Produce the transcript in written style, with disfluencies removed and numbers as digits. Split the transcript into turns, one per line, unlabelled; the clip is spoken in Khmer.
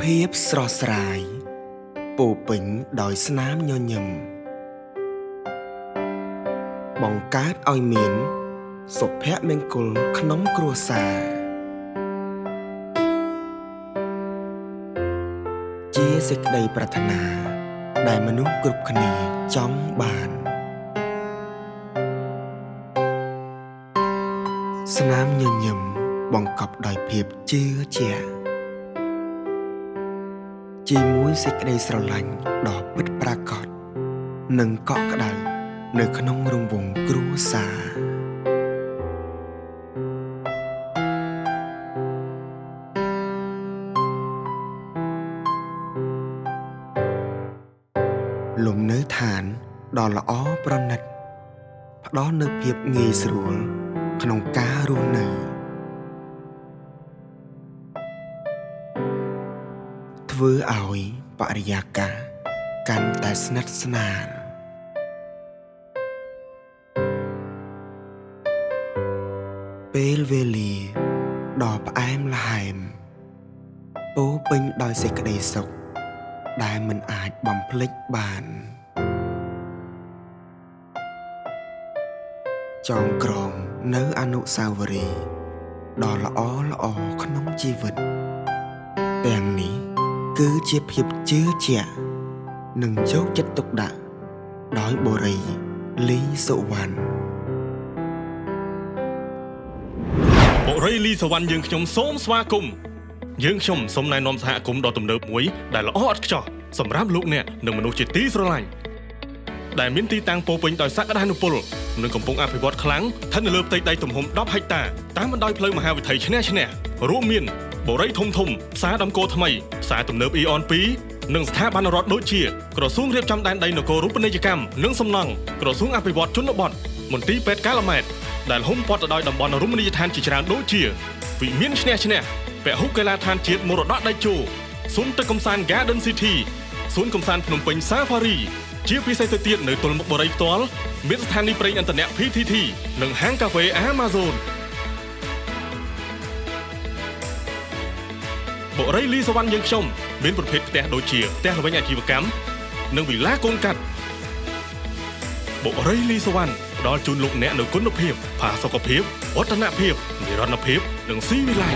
ភាពស្រស់ស្រាយពោពេញដោយស្នាមញញឹមបង្កើតឲ្យមានសុភមង្គលក្នុងគ្រួសារជាសេចក្តីប្រាថ្នាដែលមនុស្សគ្រប់គ្នាចង់បានស្នាមញញឹមបង្កប់ដោយភាពជឿជាក់ជាមួយសេចក្តីស្រឡាញ់ដ៏ពិតប្រាកដនិងកក់ក្ដៅនៅក្នុងរង្វង់គ្រួសារលំនៅឋានដ៏ល្អប្រណិតផ្ដល់នូវភាពងាយស្រួលក្នុងការរស់នៅធ្វើឲ្យបរិយាកាសកាន់តែស្និទ្ធស្នាលពេលវេលាដ៏ផ្អែមល្ហែមពោពេញដោយសេចក្តីសុខដែលមិនអាចបំភ្លេចបានចងក្រងនៅអនុស្សាវរីយ៍ដ៏ល្អក្នុងជីវិតទាំងនេះគឺជាភាពជឿជាក់និងយកចិត្តទុកដាក់ដោយបូរីលីសុវណ្ណ
បូរីលីសុវណ្ណយើងខ្ញុំសូមស្វាគមន៍យើងខ្ញុំសូមណែនាំសហគមន៍ដ៏ទំនើបមួយដែលល្អឥតខ្ចោះសម្រាប់លោកអ្នកនិងមនុស្សជាទីស្រឡាញ់ដែលមានទីតាំងពោពេញដោយសក្តានុពលនិងកំពុងអភិវឌ្ឍខ្លាំងស្ថិតនៅលើផ្ទៃដីទំហំ10ហិកតាតាមបណ្ដោយផ្លូវមហាវិថីឈ្នះរួមមានបូរីធំផ្សារដំគោថ្មីផ្សារទំនើបអ៊ីអន2និងស្ថាប័នរដ្ឋដូចជាក្រសួងរៀបចំដែនដីនគររូបនីយកម្មនិងសំណង់ក្រសួងអភិវឌ្ឍជនបទមន្ទីរពេទ្យកាឡាម៉ែតដែលហ៊ុំព័ទ្ធទៅដោយតំបន់រមណីយដ្ឋានជាច្រើនដូចជាវិមានឈ្នះពហុកីឡដ្ឋានជាតិមរតកដៃជោសួនទឹកកំសាន្ត Garden City សួនកំសាន្តភ្នំពេញ Safari ជាពិសេសទៅទៀតនៅទល់មុខបូរីផ្ទាល់មានស្ថានីយ៍ប្រេងឥន្ធនៈ PTT និងហាងកាហ្វេ Amazon បូរីលីសុវណ្ណយើងខ្ញុំមានប្រភេទផ្ទះដូចជាផ្ទះល្វែងអាជីវកម្មនិងវិឡាកូនកាត់បូរីលីសុវណ្ណផ្ដល់ជូនលោកអ្នកនូវគុណភាពផាសុកភាពវឌ្ឍនភាពនិរន្តរភាពនិងស៊ីវិល័យ